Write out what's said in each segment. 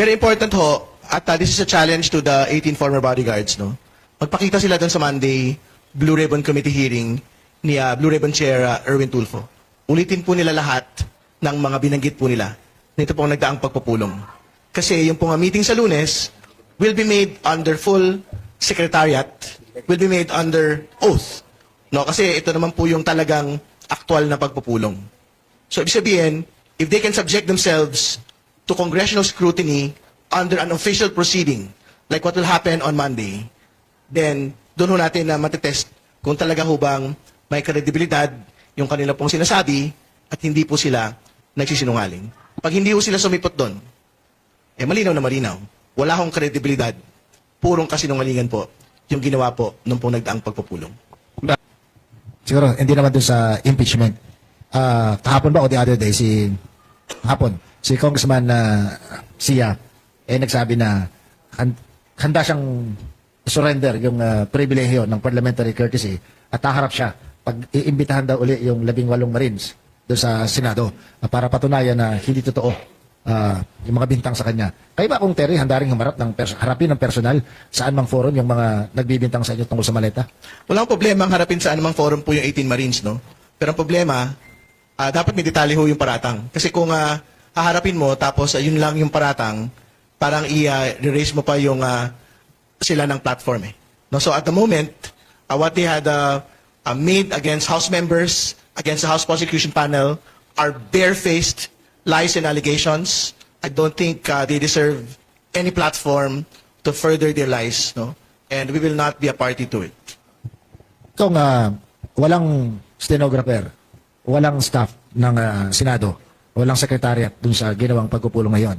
Very important ho, at this is a challenge to the 18 former bodyguards, no? Magpakita sila doon sa Monday Blue Ribbon Committee hearing ni Blue Ribbon Chair Erwin Tulfo. Ulitin po nila lahat ng mga binanggit po nila nito pong nagdaang pagpupulong. Kasi yung pong meeting sa Lunes will be made under full secretariat, will be made under oath. No, kasi ito naman po yung talagang aktual na pagpupulong. So ibig sabihin, if they can subject themselves to congressional scrutiny under an official proceeding, like what will happen on Monday, then doon ho natin na matetest kung talaga ho bang may kredibilidad yung kanila pong sinasabi at hindi po sila nagsisinungaling. Pag hindi ho sila sumipot doon, malinaw na malinaw, wala hong kredibilidad, purong kasinungalingan po yung ginawa po nung pong nagdaang pagpupulong. Siguro, hindi naman dun sa impeachment. Kahapon ba o the other day, si Congressman Sia, nagsabi na handa siyang surrender yung pribilehiyo ng parliamentary courtesy at haharap siya pag iimbitahan daw uli yung 18 Marines doon sa Senado para patunayan na hindi totoo yung mga bintang sa kanya. Kayo ba kung Terry, handa rin harapin ng personal saan mang forum yung mga nagbibintang sa inyo tungkol sa maleta? Walang problema ang harapin saan mang forum po yung 18 Marines, no? Pero ang problema, dapat may detalye ho yung paratang. Kasi kung haharapin mo tapos yun lang yung paratang, parang i-erase mo pa yung sila ng platform eh. No? So at the moment, what they had made against House members, against the House Prosecution Panel, are barefaced lies and allegations. I don't think they deserve any platform to further their lies, no? And we will not be a party to it. Kung walang stenographer, walang staff ng Senado, walang secretariat dun sa ginawang pagpupulong ngayon,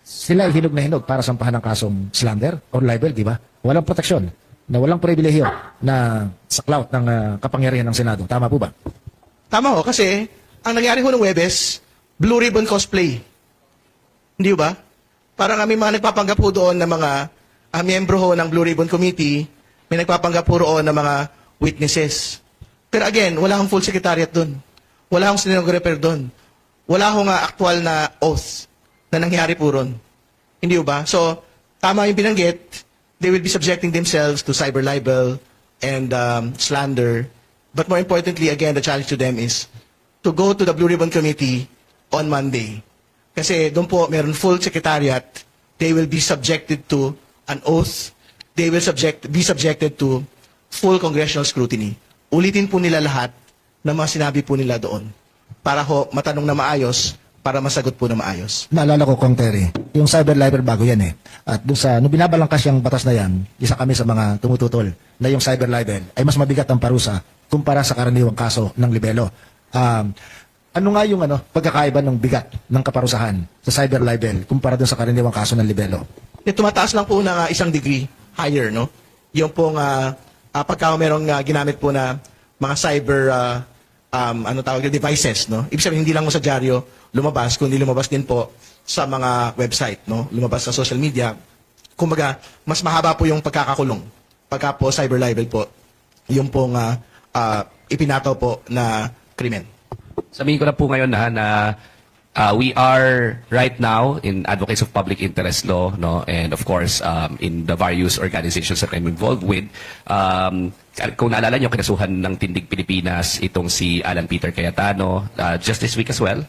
sila ay hinog na hinog para sampahan ng kasong slander or libel, di ba? Walang proteksyon, na walang pribilehiyo na sa clout ng kapangyarihan ng Senado. Tama po ba? Tama ho, kasi ang nangyari ho ng Huwebes, Blue Ribbon cosplay. Hindi ba? Parang may mga nagpapanggap ho doon na mga miyembro ho ng Blue Ribbon Committee, may nagpapanggap ho roon na mga witnesses. Pero again, wala hong full secretariat doon. Wala hong stenographer doon. Wala hong actual na oath na nangyari po ron. Hindi ba? So, tama yung binanggit, they will be subjecting themselves to cyber libel and slander. But more importantly, again, the challenge to them is to go to the Blue Ribbon Committee on Monday. Kasi doon po, meron full secretariat. They will be subjected to an oath. They will be subjected to full congressional scrutiny. Ulitin po nila lahat ng mga sinabi po nila doon para ho matanong na maayos, para masagot po na maayos. Naalala ko, Kong Terry, yung cyber libel bago yan eh. At doon nung binabalangkas yung batas na yan, isa kami sa mga tumututol na yung cyber libel ay mas mabigat ang parusa kumpara sa karaniwang kaso ng libelo. Ano nga yung pagkakaiba ng bigat ng kaparusahan sa cyber libel kumpara doon sa karaniwang kaso ng libelo? Tumataas lang po ng isang degree higher, no? Yung pong pagka merong ginamit po na mga cyber devices, no? Ibig sabihin hindi lang mo sa dyaryo lumabas, kundi lumabas din po sa mga website, no? Lumabas sa social media. Kumbaga, mas mahaba po yung pagkakakulong. Pagka po cyber libel po, yung pong ipinataw po na krimen. Sabihin ko na po ngayon na we are right now in advocates of public interest law, no, and of course in the various organizations that I'm involved with. Kung naalala niyo, kinasuhan ng Tindig Pilipinas itong si Alan Peter Cayetano just this week as well,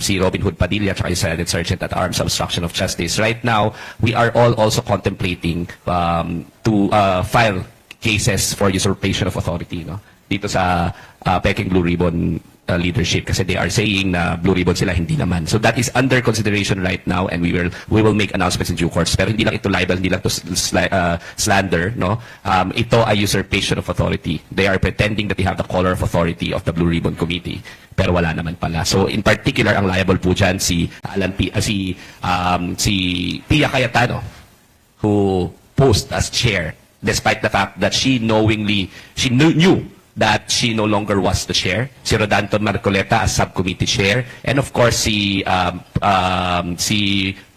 si Robin Hood Padilla at yung Senate Sergeant at Arms Obstruction of Justice. Right now, we are all also contemplating to file cases for usurpation of authority, no, dito sa Peking Blue Ribbon leadership, kasi they are saying na Blue Ribbon sila, hindi naman. So that is under consideration right now, and we will make announcements in due course. Pero hindi lang ito libel, hindi lang ito slander, no? Ito ay usurpation of authority. They are pretending that they have the color of authority of the Blue Ribbon Committee, pero wala naman pala. So in particular, ang liable po dyan si Pia Cayetano, who posed as chair despite the fact that she knew that she no longer was the chair, si Rodanton Marcoleta as subcommittee chair, and of course si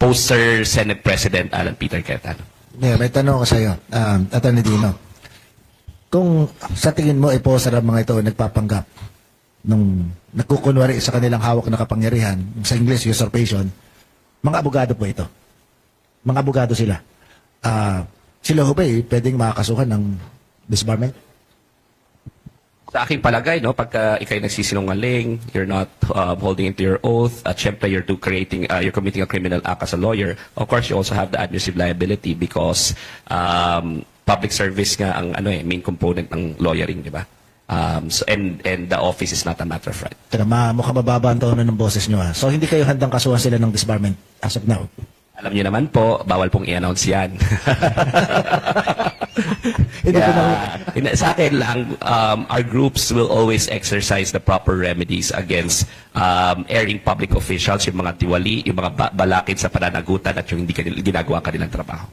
poster Senate President Alan Peter Cayetano. Yeah, may tanong ko sa iyo, Atty. Dino. Kung sa tingin mo, poster ang mga ito nagpapanggap nung nagkukunwari sa kanilang hawak na kapangyarihan, sa English, usurpation, mga abogado po ito. Mga abogado sila. Sila ho ba pwedeng makakasuhan ng disbarment? Sa aking palagay, no, pagka ikay nagsisinungaling, you're not holding into your oath, at syempre you're committing a criminal act as a lawyer, of course you also have the administrative liability because public service nga ang main component ng lawyering, di ba? And the office is not a matter of right. Tara, mukhang mababa ang tono ng boses nyo. So, hindi kayo handang kasuhan sila ng disbarment as of now? Alam niyo naman po, bawal pong i-announce yan. Hindi po Sa akin lang, our groups will always exercise the proper remedies against airing public officials, yung mga tiwali, yung mga balakid sa pananagutan at yung hindi ginagawa kanilang trabaho.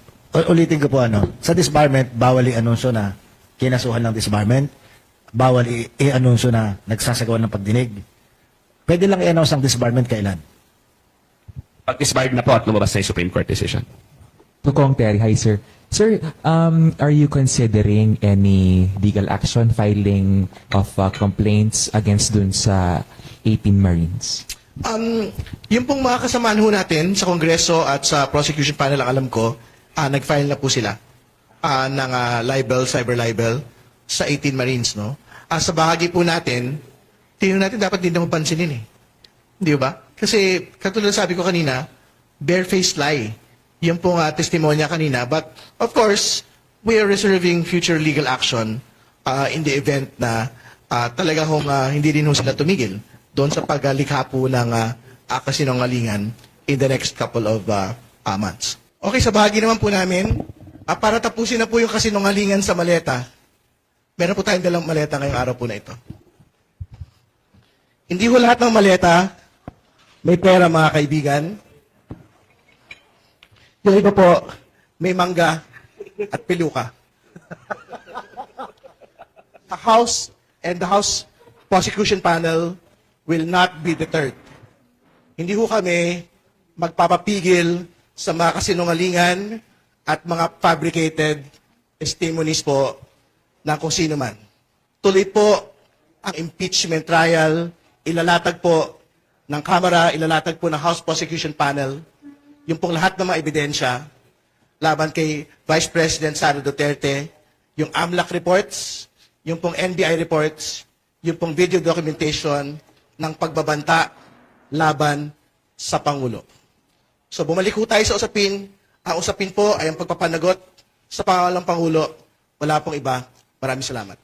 Ulitin ko po, sa disbarment, bawal i-anunsyo na kinasuhan ng disbarment, bawal i-anunsyo na nagsasagawa ng pagdinig. Pwede lang i-announce ang disbarment kailan? Pag disbarred na po at lumabas na yung Supreme Court decision. To Kong Terry, hi sir. Sir, are you considering any legal action, filing of complaints against dun sa 18 Marines? Yung pong mga kasamaan ho natin sa Kongreso at sa prosecution panel, ang alam ko, nag-file na po sila ng libel, cyber libel sa 18 Marines, no? Sa bahagi po natin, tingnan natin dapat din naman pansinin eh. Hindi ba? Kasi, katulad sabi ko kanina, barefaced lie. Yung pong testimonya kanina. But, of course, we are reserving future legal action in the event na talaga hong hindi rin ho sila tumigil doon sa paglikha po ng kasinungalingan in the next couple of months. Okay, sa bahagi naman po namin, para tapusin na po yung kasinungalingan sa maleta, meron po tayong dalang maleta ngayong araw po na ito. Hindi ho lahat ng maleta may pera, mga kaibigan. Yung iba po, may mangga at piluka. The House and the House Prosecution Panel will not be deterred. Hindi ho kami magpapapigil sa mga kasinungalingan at mga fabricated testimonies po ng kung sino man. Tuloy po ang impeachment trial, ilalatag po ng Kamara, ilalatag po ng House Prosecution Panel, yung pong lahat ng mga ebidensya laban kay Vice President Sara Duterte, yung AMLAC reports, yung pong NBI reports, yung pong video documentation ng pagbabanta laban sa Pangulo. So bumalik po tayo sa usapin. Ang usapin po ay ang pagpapanagot sa pangalang Pangulo. Wala pong iba. Maraming salamat.